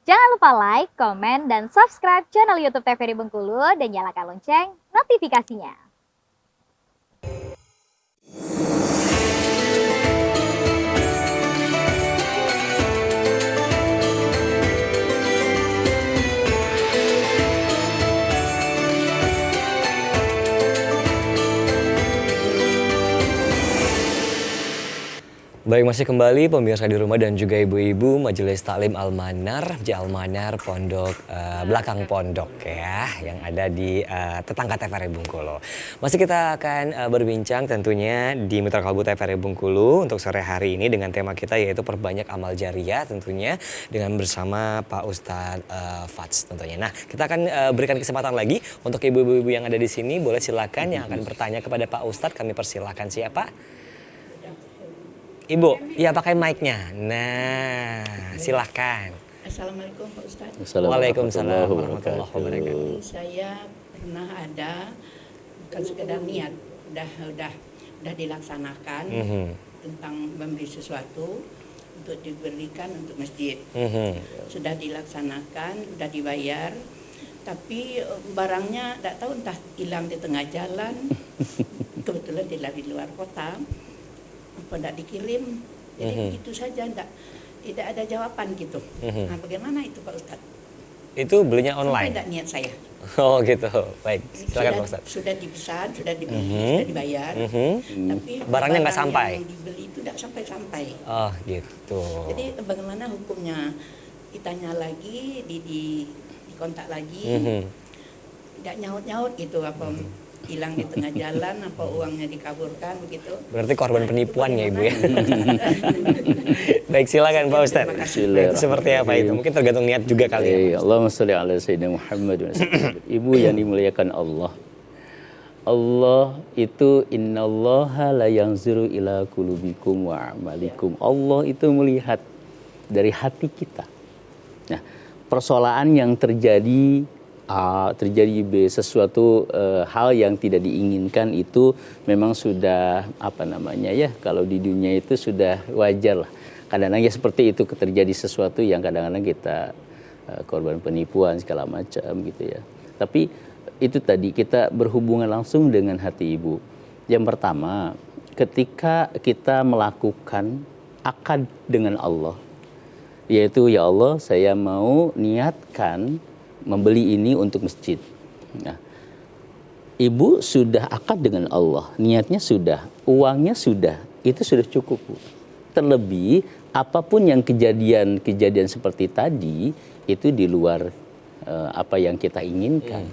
Jangan lupa like, komen, dan subscribe channel YouTube TVRI Bengkulu dan nyalakan lonceng notifikasinya. Baik, masih kembali pemirsa di rumah dan juga ibu-ibu Majelis Taklim Al-Manar Pondok belakang pondok ya yang ada di tetangga TVRI Bengkulu. Masih kita akan berbincang tentunya di Mitra Kalbu TVRI Bengkulu untuk sore hari ini dengan tema kita yaitu perbanyak amal jariah tentunya dengan bersama Pak Ustadz Fats tentunya. Nah, kita akan berikan kesempatan lagi untuk ibu-ibu yang ada di sini, boleh silakan yang akan bertanya kepada Pak Ustadz, kami persilakan. Siapa? Ibu, ya pakai mic-nya. Nah, silahkan. Assalamualaikum Pak Ustadz. Waalaikumsalam warahmatullahi wabarakatuh. Saya pernah ada, bukan sekedar niat, udah dilaksanakan tentang membeli sesuatu untuk diberikan untuk masjid. Sudah dilaksanakan, sudah dibayar, tapi barangnya tidak tahu entah hilang di tengah jalan. Kebetulan di luar kota. Apa tidak dikirim, jadi begitu saja, tidak ada jawaban gitu. Nah, bagaimana itu Pak Ustadz? Itu belinya online? Sampai tidak niat saya. Oh gitu, baik. Silakan Pak Ustadz. Sudah dipesan, sudah dibeli, sudah dibayar, tapi barangnya nggak sampai? Yang dibeli itu tidak sampai-sampai. Oh gitu. Jadi bagaimana hukumnya? Ditanya lagi, dikontak lagi, tidak nyaut-nyaut gitu apa. Hilang di tengah jalan, apa uangnya dikaburkan begitu. Berarti korban penipuan ya Ibu ya. Baik, silakan Pak Ustadz. Itu seperti apa itu? Mungkin tergantung niat juga kali ya. Allahumma sholli ala sayyidina Muhammad. Ibu yang dimuliakan Allah. Allah itu innallaha la yanzuru ila qulubikum wa a'malikum. Allah itu melihat dari hati kita. Nah, persoalan yang terjadi sesuatu hal yang tidak diinginkan itu memang sudah kalau di dunia itu sudah wajar lah. Kadang-kadang ya seperti itu terjadi sesuatu yang kadang-kadang kita korban penipuan segala macam gitu ya. Tapi itu tadi kita berhubungan langsung dengan hati ibu. Yang pertama, ketika kita melakukan akad dengan Allah, yaitu ya Allah saya mau niatkan membeli ini untuk masjid. Nah, ibu sudah akad dengan Allah, niatnya sudah, uangnya sudah, itu sudah cukup, Bu. Terlebih apapun yang kejadian seperti tadi itu di luar apa yang kita inginkan.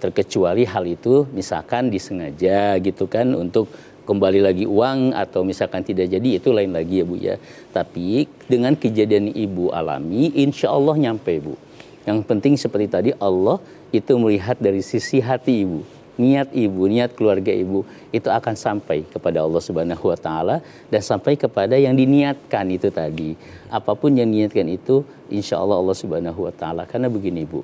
Terkecuali hal itu misalkan disengaja gitu kan untuk kembali lagi uang atau misalkan tidak jadi, itu lain lagi ya Bu ya. Tapi dengan kejadian ibu alami, insya Allah nyampe Bu. Yang penting seperti tadi Allah itu melihat dari sisi hati ibu, niat keluarga ibu itu akan sampai kepada Allah Subhanahu wa taala dan sampai kepada yang diniatkan itu tadi. Apapun yang diniatkan itu insya Allah Allah Subhanahu wa taala. Karena begini Bu,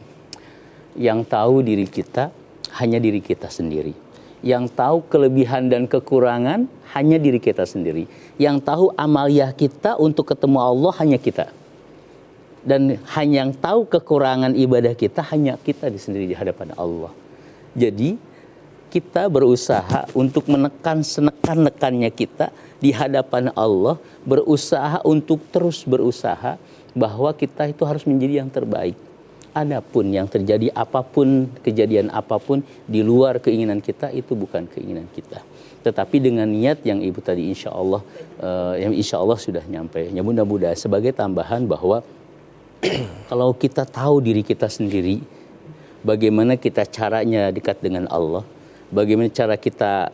yang tahu diri kita hanya diri kita sendiri. Yang tahu kelebihan dan kekurangan hanya diri kita sendiri. Yang tahu amaliyah kita untuk ketemu Allah hanya kita. Dan hanya yang tahu kekurangan ibadah kita hanya kita sendiri di hadapan Allah. Jadi kita berusaha untuk menekan senekan-nekannya kita di hadapan Allah, berusaha untuk terus berusaha bahwa kita itu harus menjadi yang terbaik. Adapun yang terjadi apapun, kejadian apapun di luar keinginan kita itu bukan keinginan kita. Tetapi dengan niat yang ibu tadi insya Allah sudah nyampe. Ya mudah-mudahan sebagai tambahan bahwa kalau kita tahu diri kita sendiri, bagaimana kita caranya dekat dengan Allah, bagaimana cara kita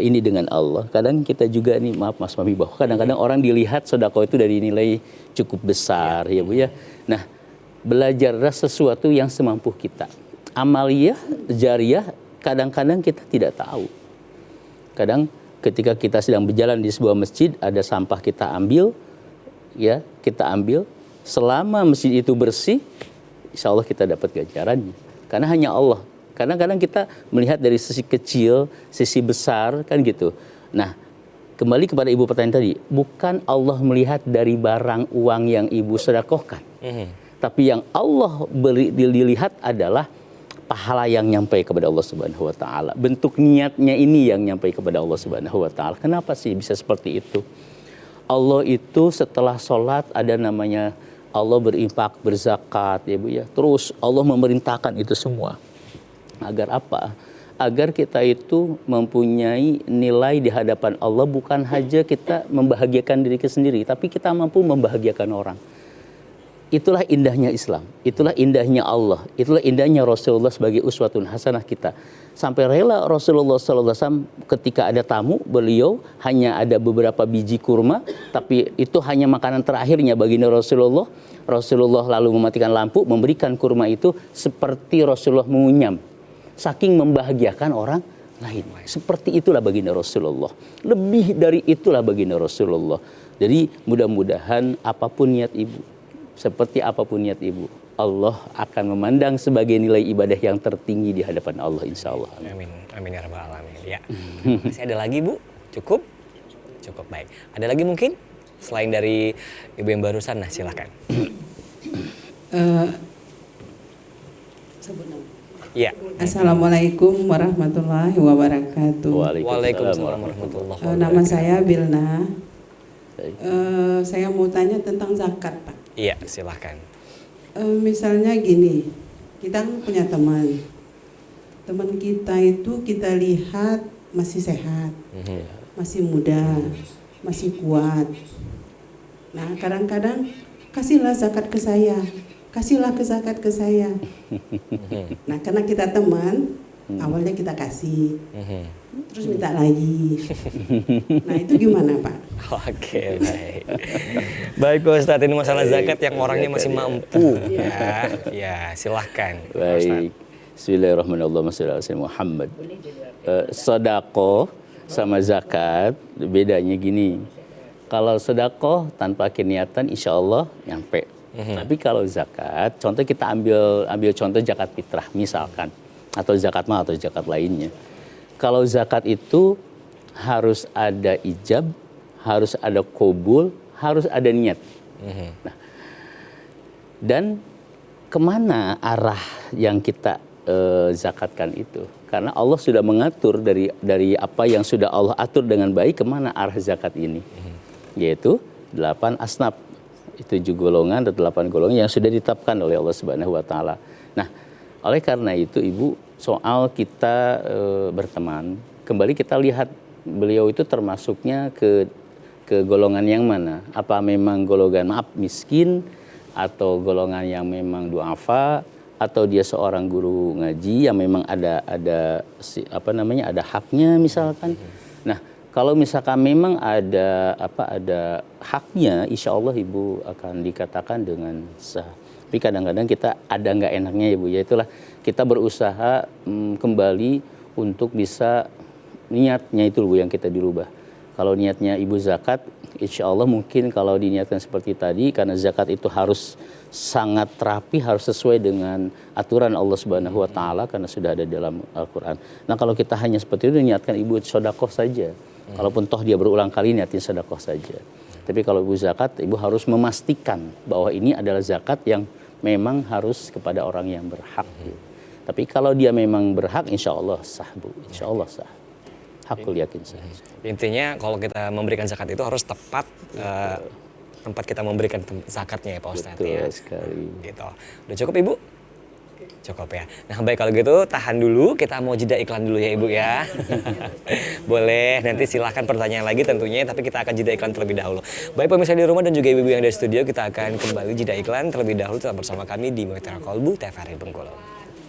ini dengan Allah. Kadang kita juga nih, maaf Mas Mami, bahwa kadang-kadang orang dilihat sedekah itu dari nilai cukup besar ya Bu ya. Nah, belajarlah sesuatu yang semampu kita. Amaliyah, jariyah, kadang-kadang kita tidak tahu. Kadang ketika kita sedang berjalan di sebuah masjid, ada sampah kita ambil, ya kita ambil. Selama masjid itu bersih, insya Allah kita dapat ganjarannya. Karena hanya Allah. Kadang-kadang kita melihat dari sisi kecil, sisi besar, kan gitu. Nah, kembali kepada ibu pertanyaan tadi, bukan Allah melihat dari barang uang yang ibu sedekahkan. Tapi yang Allah dilihat adalah pahala yang nyampe kepada Allah Subhanahu wa taala. Bentuk niatnya ini yang nyampe kepada Allah Subhanahu wa taala. Kenapa sih bisa seperti itu? Allah itu setelah sholat ada namanya Allah berinfak, berzakat ya Bu ya. Terus Allah memerintahkan itu semua. Agar apa? Agar kita itu mempunyai nilai di hadapan Allah, bukan hanya kita membahagiakan diri kita sendiri, tapi kita mampu membahagiakan orang. Itulah indahnya Islam, itulah indahnya Allah, itulah indahnya Rasulullah sebagai uswatun hasanah kita. Sampai rela Rasulullah SAW ketika ada tamu, beliau hanya ada beberapa biji kurma, tapi itu hanya makanan terakhirnya baginda Rasulullah. Rasulullah lalu mematikan lampu, memberikan kurma itu seperti Rasulullah mengunyam. Saking membahagiakan orang lain. Seperti itulah baginda Rasulullah. Lebih dari itulah baginda Rasulullah. Jadi mudah-mudahan apapun niat ibu, seperti apapun niat ibu, Allah akan memandang sebagai nilai ibadah yang tertinggi di hadapan Allah, insya Allah. Amin, amin ya rabbal alamin. Ya. Masih ada lagi Bu? Cukup? Cukup, baik. Ada lagi mungkin selain dari ibu yang barusan? Nah, silakan. Iya. Assalamualaikum warahmatullahi wabarakatuh. Waalaikumsalam warahmatullahi wabarakatuh. Nama saya Bilna. Saya mau tanya tentang zakat, Pak. Iya, silahkan. Misalnya gini, kita punya teman. Teman kita itu kita lihat masih sehat, masih muda, masih kuat. Nah, kadang-kadang kasihlah zakat ke saya, kasihlah zakat ke saya. Nah, karena kita teman, awalnya kita kasih, terus minta lagi. Nah, itu gimana Pak? Oke, baik. Baik Pak Ustadz, ini masalah zakat yang orangnya masih mampu. Ya, silahkan. Baik. Bismillahirrahmanirrahim. Muhammad. Sedekah sama zakat bedanya gini. Kalau sedekah tanpa keniatan insya Allah nyampe. Tapi kalau zakat, contoh kita ambil contoh zakat fitrah misalkan, atau zakat mal atau zakat lainnya. Kalau zakat itu harus ada ijab, harus ada qabul, harus ada niat. Nah, dan kemana arah yang kita zakatkan itu? Karena Allah sudah mengatur dari apa yang sudah Allah atur dengan baik kemana arah zakat ini, yaitu 8 asnaf. Itu 7 golongan atau 8 golongan yang sudah ditetapkan oleh Allah Subhanahu wa taala. Nah, oleh karena itu Ibu, soal kita berteman, kembali kita lihat beliau itu termasuknya ke golongan yang mana? Apa memang golongan miskin, atau golongan yang memang duafa, atau dia seorang guru ngaji yang memang ada haknya misalkan. Nah, kalau misalkan memang ada haknya, insya Allah Ibu akan dikatakan dengan sah. Tapi kadang-kadang kita ada nggak enaknya ya Bu, yaitulah kita berusaha kembali untuk bisa niatnya itu Bu yang kita dirubah. Kalau niatnya Ibu zakat, insya Allah mungkin kalau diniatkan seperti tadi, karena zakat itu harus sangat rapi, harus sesuai dengan aturan Allah Subhanahu wa taala karena sudah ada dalam Al-Qur'an. Nah, kalau kita hanya seperti itu niatkan Ibu sedekah saja. Kalaupun toh dia berulang kali niatin sedekah saja. Tapi kalau Ibu zakat, Ibu harus memastikan bahwa ini adalah zakat yang memang harus kepada orang yang berhak. Tapi kalau dia memang berhak, insya Allah sah Bu, insya Allah sah. Hakul yakin sah. Intinya kalau kita memberikan zakat itu harus tepat tempat kita memberikan zakatnya ya Pak Ustadz. Betul ya. sekali. Gitu. Udah cukup Ibu? Cukup ya. Nah baik kalau gitu tahan dulu, kita mau jeda iklan dulu ya Ibu ya. Boleh, nanti silahkan pertanyaan lagi tentunya, tapi kita akan jeda iklan terlebih dahulu. Baik pemirsa di rumah dan juga ibu-ibu yang dari studio, kita akan kembali jeda iklan terlebih dahulu. Tetap bersama kami di Mutiara Kolbu TVRI Bengkulu.